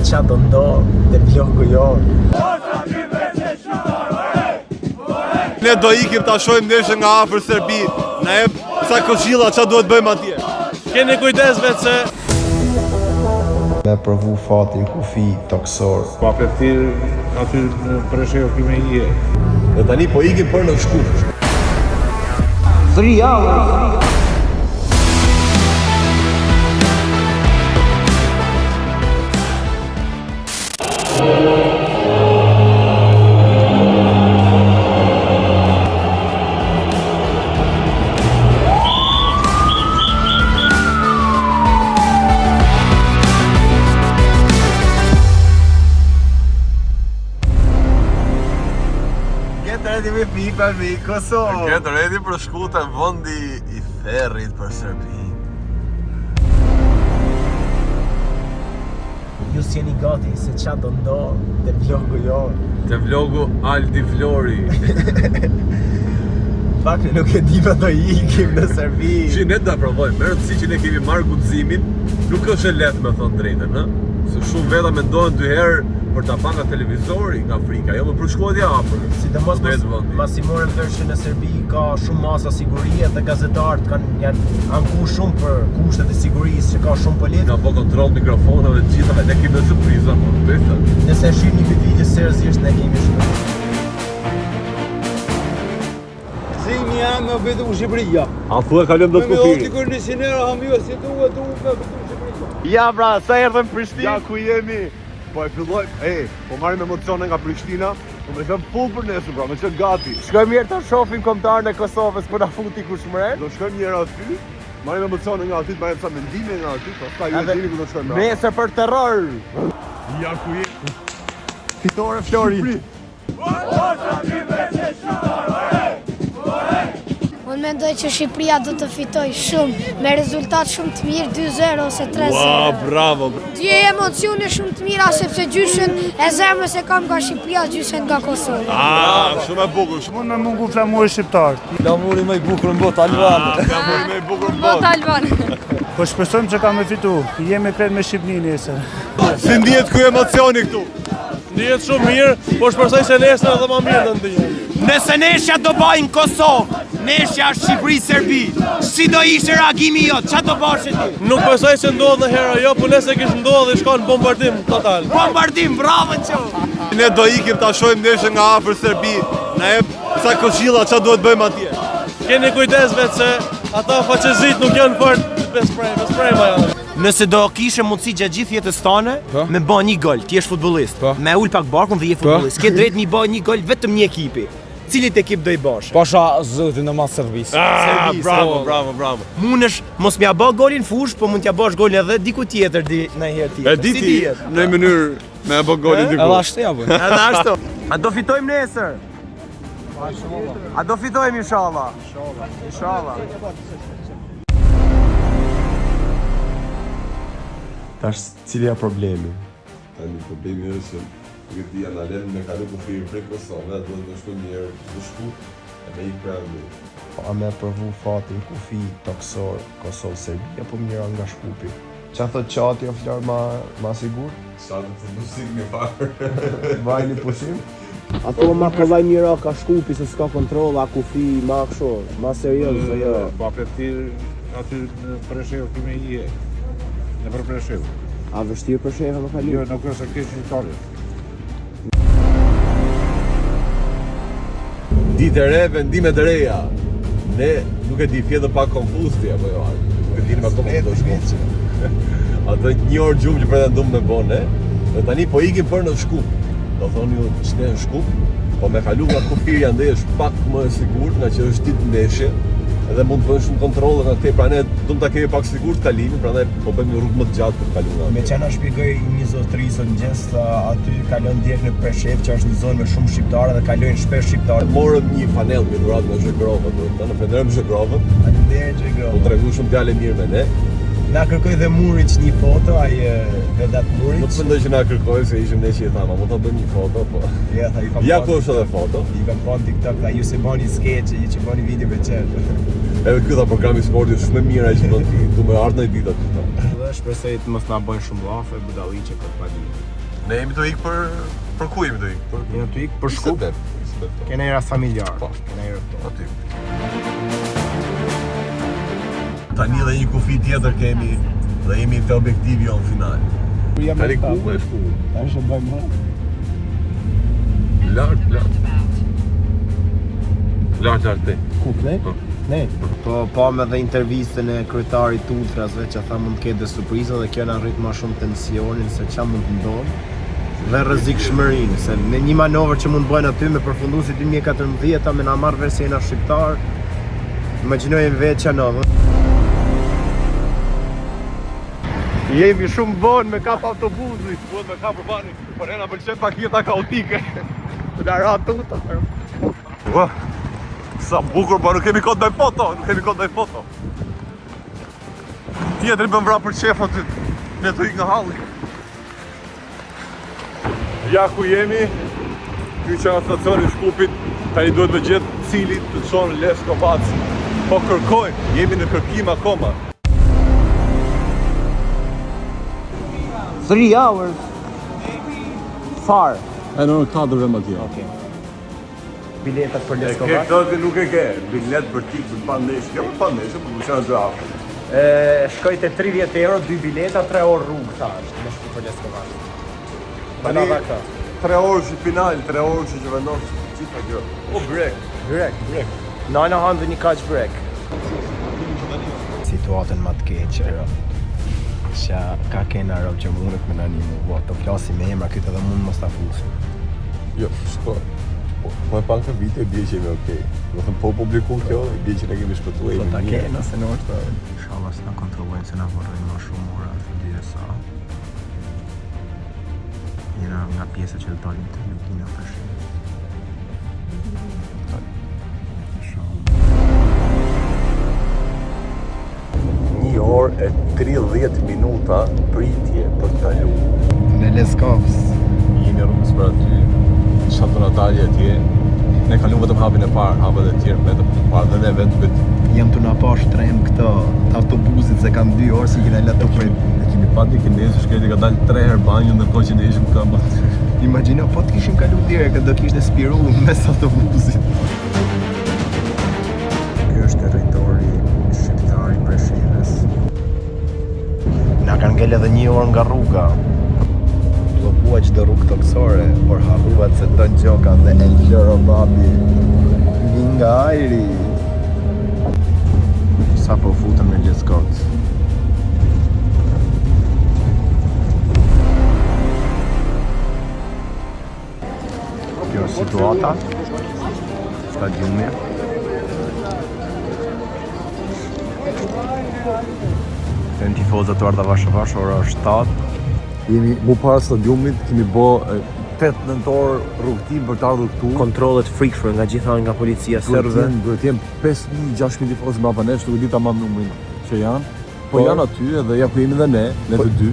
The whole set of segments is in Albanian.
qa do ndodh te vlogu jo. Ne do ikim ta shohim ndeshjen nga afër Serbi. Na jep sa këshilla ç'a duhet bëjmë atje. Keni kujdes vetë se Me provu fatin kufi toksor. Pa përthir aty në Preshevë kime i e. Dhe tani po ikim për në Shkup. 3 hours. Get ready me FIFA me Kosovë. Get ready për shkutën vendi i therrit për Serbinë. Ju s'jeni gati se qa do ndodh te vlogu jo. Te vlogu Aldi Flori. Fakti nuk e di pa do ikim në Serbi. Shi ne do provojmë, me rëndësi që ne kemi marrë guximin, nuk është e lehtë me thonë drejtën, ë? Se shumë veta mendojnë 2 herë për ta pa nga televizori nga Afrika, jo më për shkuatja afër. Sidomos masi morën vesh që në Serbi ka shumë masa sigurie dhe gazetarët janë anku shumë për kushtet e sigurisë që ka shumë politik. Nga po kontroll mikrofonave të gjitha, ne kemi surpriza po të bëjtë. Nëse shihni këtë video seriozisht ne kemi shumë. Zimi jam me vetë u Shqipëria. A thua kalojmë do të Me kufi. kur në sinera hamio si tu me Shqipëria. Ja pra, sa erdhëm në Prishtinë. Ja ku jemi. Po e fillojmë, po marrim emocione nga Prishtina, po me qëmë full për nesër pra, me qëmë gati. Shkojmë mirë ta shohim kombëtarën e Kosovës për na futi kush mren. Do shkojmë njëra aty, marrim emocione nga aty, marrim sa mendime nga aty, pastaj ju dini ku do shkojmë. Nesër për terror. Ja ku jemi. Fitore Flori. Unë mendoj që Shqipëria do të fitoj shumë, me rezultat shumë të mirë, 2-0 ose 3-0. Wow, bravo! Dje emocione shumë të mira, sepse gjyshen e zemrës e kam nga Shqipëria, gjyshen nga Kosovë. Shumë e bukur. Mund me mungu flamuri shqiptar. flamuri më i bukur në botë Alban. Flamuri më i bukur në Botë botë. Alban. Po shpresojmë që kam me fitu. Jemi kret me Shqipërinë nesër. Si ndihet ky emocioni këtu? Ndihet shumë mirë, po shpresoj se nesër edhe më mirë do ndihet. Nëse neshja do bëjmë Kosovë, neshja Shqipëri-Serbi, si do ishte reagimi jot, qa do bashkë ti? Nuk besoj që ndodh në herë jo, po nëse kish ndodh i shkon bombardim total. Bombardim, bravo qo! Ne do ikim ta shohim ndeshjen nga afër Serbi. Na jep sa këshilla ç'a duhet bëjmë atje. Keni kujdes vetë se ata faqezit nuk janë fort besprema janë. Nëse do kishe mundësi gjatë gjithë jetës tane, me bë një gol, ti je futbollist, me ul pak barkun dhe je futbollist. Ke drejt mi bë një gol vetëm një ekipi. Cilit ekip do i bash? Pasha zëtin në mas servis. Bravo. Mundesh mos m'ja bë golin fush, po mund t'ja bash golin edhe diku tjetër në herë tjetër. E di ti në mënyrë me bë golin diku. Edhe ashtu ja bën. Edhe ashtu. A do fitojmë nesër? A do fitojmë inshallah. Inshallah. Tash cili është problemi? Tani problemi është që këtë dia na lënë me kalu kufi prej Kosovë, do të shkojmë një herë në Shkup e me ikë pranë. A me provu fatin kufi toksor Kosovë-Serbi apo mira nga Shkupi? Qa thot qati o Flor ma sigur? Sa të pusim me parë. Vajni pusim? Ato ma provaj mira ka Shkupi se s'ka kontrol, a kufi, ma kësho, ma serios, jo. Pa përthir aty në Preshevë kime i e. Në për Preshevë. A vështirë për shefa më kalu? Jo, nuk është e keq në Itali. Ditë e re, vendime të reja. Ne nuk e di fjetë pak konfusti apo jo. Nuk e di më akoma do shkojmë. Atë një orë gjumë që pretendum me bone, dhe tani po ikim për në Shkup. Do thoni ju ç'ne në Shkup, po me kalu nga kufiri andaj është pak më e sigurt nga që është ditë ndeshje. Edhe mund të bëjmë shumë kontrolle nga këtej, pra ne do ta kemi pak sigurt kalimin, prandaj po bëjmë një rrugë më të gjatë për kaluar. Me që na shpjegoj një zotëri mëngjes, aty kalon direkt në Preshevë, që është një zonë me shumë shqiptarë dhe kalojnë shpesh shqiptarë. Morëm një fanell me dhuratë nga Zhegrova, do të thënë, falenderojmë Zhegrovën. Faleminderit Zhegrova. U tregu shumë djalë mirë me ne. Na kërkoi dhe Muriç një foto, ai Vedat Muriç. Nuk mendoj që na kërkoi se ishim ne që i thamë, mund ta bëjmë një foto, po. Ja, tha i kam. Ja ku është edhe foto. I kam pa në TikTok, tha ju se bani sketch, ju që bani video me qenë. Edhe ky tha programi sporti është shumë mirë ai që bën ti. Du më ardh në ditë aty. Dhe shpresoj të mos na bëjnë shumë llafe, budalliqe për padi. Ne jemi të ikë për ku jemi të ikë? Jemi të ikë për Shkup. Kena i rast familjar. Po. Kena i rëpto. Aty. Tani dhe një kufi tjetër kemi dhe jemi të objektivi jo në final. Tani ku e shku? Tani që bëjmë më. Lart te. Ku, ne? Ne. Po, pa me dhe intervistën e kryetarit Ultrasve që tha mund të ketë dhe surpriza dhe kjo na rrit ma shumë tensionin se qa mund të ndodhë dhe rrezikshmërinë, se me një manovër që mund bëjnë aty me përfunduesit 2014 me na marrë vesh se jena shqiptar, imagjinojmë vetë që novë. Jemi shumë vonë me kap autobusit. Duhet me ka përbani, por e na pëlqen pak jeta kaotike. Nga ra tuta. Ua, sa bukur, po nuk kemi kohë ndaj foto. Tjetëri bëm vra për qef aty, ne të ik nga halli. Ja ku jemi, ky që nga stacioni Shkupit, tani duhet me gjetë cili të qonë Leskovac. Po kërkojmë, jemi në kërkim akoma. 3 hours. Far. E në 4 vëm atje. Okay. Biletat për Ke Leskovac. këtë nuk e ke, bilet për tik, për pandeshë, për pandeshë, për kushanë të aftë. Shkoj te 30 euro, 2 bileta, 3 orë rrugë thash, me shku për Leskovac. Tani 3 orë që final, 3 orë që vendos gjitha kjo. O brek. Nana hanë dhe një kaq brek. Situatën ma të keqe, që ka kena rob që mundet me nani mu të plasi me emra, këtë edhe mund mos ta fusin. Jo, shko. Po e pak të vite e bje që jemi okej. Do thëmë po publiku kjo, e bje që ne kemi shpëtu e Do ta jemi kena se në është. Inshallah s'na kontrollojnë se na vorrojnë ma shumë ora të dire sa. Jena nga pjesa që të dalim të Lugina tash. Një orë e 30 minuta pritje për të kalu. Në Leskovës. Jemi rrugës për aty, shatonatari atje. Ne kalum vetëm hapin e parë, hapet e tjerë vetëm parë dhe ne vetë vetë. Jam të na pash trem këto autobusit se kam 2 orë si kena lato prit. Ne kemi pati këndesë, shkreti ka dalë 3 herë banjë ndërkohë që ne ishim këmbë. Imagjino po të kishim kalu direkt, do kishte spiru mes autobusit. Ky është territori shqiptar i Preshevës. Na kanë ngel edhe 1 orë nga rruga. Bllokua çdo rrugë toksore, por harruat se Don Gjoka dhe El Gjoro Babi vin nga ajri. Sa po futëm në Leskovë. Kjo është situata, stadiumi. Në tifozat të ardha vash, ora është 7. Jemi mu para stadiumit, kemi bo 8 nëntor rrugtim për të ardhur këtu. Kontrollet frikshme nga gjitha nga policia serbe. Duhet jem 5.000-6.000 tifozë mbrapa nesh, nuk e di tamam numrin që janë. Po janë aty edhe ja ku jemi dhe ne të dy.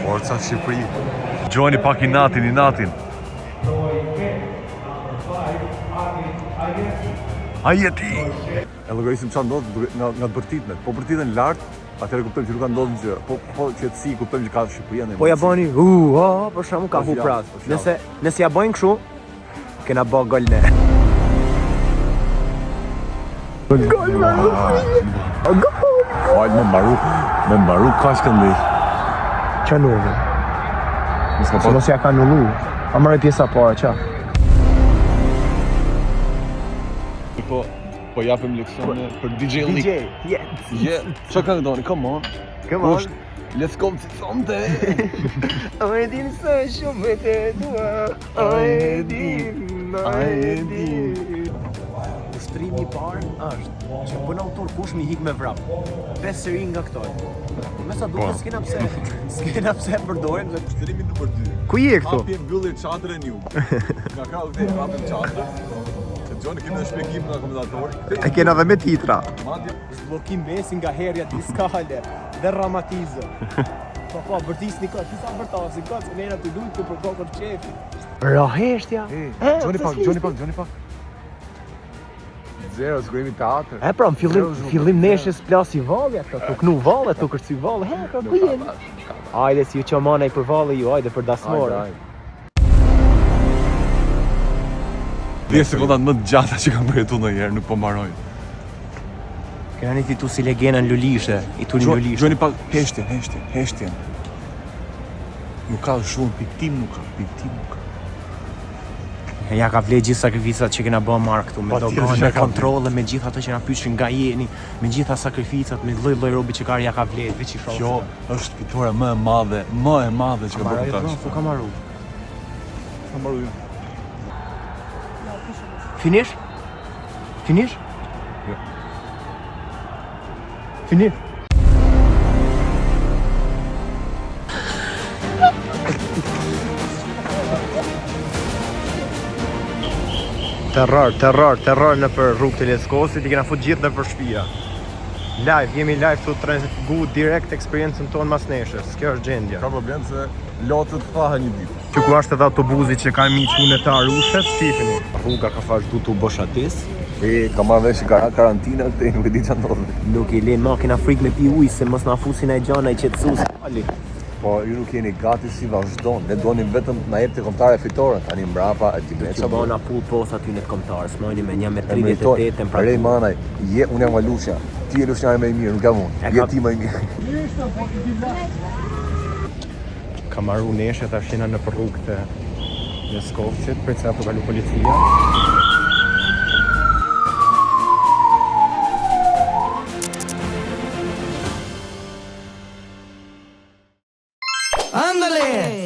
Forca Shqipëri. Gjoni pak i natin. Ajeti! E llogarisim çfarë ndodh nga të bërtitmet. Po bërtiten lart, atëherë kuptojmë që nuk ka ndodhur gjë. Po qetësi kuptojmë që ka Shqipëria në. Po ja bani, për shkakun ka hu pras. Nëse ja bëjnë kështu, kena bë gol ne. Gol me mbaru kaq këndej. Qa nove? Nëska Se mos ja ka nullu. A mërë pjesa para, qa? Po japim leksione për DJ League. Yeah. Qa ka këndoni? Come on. Let's go të sonte. A e din se shumë të dua. A e din. Ushtrimi I parë është që bën autor kush mi hik me vrap. 5 seri nga këto. Me sa duket s'kena pse përdorim dhe Shtrimi nëpër 2. Ku je këtu? Hapje mbyllir çadrën ju. Nga ka vëtë hapim çadrën. Se Gjoni kemi në shpjegim nga komentatori. E kena dhe me titra. Madje zblokim Messi nga herja diskale dhe Ramatizo. Po, bërtis një këtë, pisa bërtasi këtë, se nena të dujtë të për kokër qefi. Raheshtja. Gjoni pak. Zero, s'gremi teatr. E pra, në fillim neshës plasi valli ato, të knu valle, të kërcy valle, he, ku jeni? Ajde, si ju që manaj për valle ju, ajde për dasmore. 10 sekondat më të gjata që kam përjetu në njerë, nuk po mbaroj. Kena një titu si legena në lulishe, I tuni në lulishe. Gjoni pak, heshtjen. Nuk ka shumë, piktim nuk ka. Ja ka vle gjithë sakrificat që kena bë marrë këtu, me doganë, me kontrole, me gjithë ato që na pyshin nga jeni, me gjitha sakrificat, me lloj robi që ja ka vle, veç I shoh. Kjo është fitore më e madhe që ka bërë tash. Ku ka marru? Ka marru ju. Finish? Jo. Finish? Terror në për rrugë të Leskosit, I kena fut gjithë në për shtëpia. Jemi live të transmetu direkt eksperiencën tonë mas neshës. Kjo është gjendja. Ka problem se lotët thahen një ditë. Që ku është edhe autobusi që ka miq unë të Arushet, shifini. Rruga ka fash du të boshatis. Ka marrë vesh karantina këtej, nuk e di çfarë ndodhi. Nuk I len makina frikë me pi ujë se mos na fusin ai gjana I qetësues. Po ju nuk jeni gati si vazhdon. Ne donim vetëm na jepte kombëtare fitore. Tani mbrapa e di Që bona pull posa aty në kombëtar. Smojni me 1.38 temperaturë. Prej manaj, unë jam Alusha. Ti je Lushnjari më I mirë, nuk jam unë. Je ti më I mirë. Ka marru neshe tash jena në për rrugë të Leskosit, për sa po kalu policia. Ándale.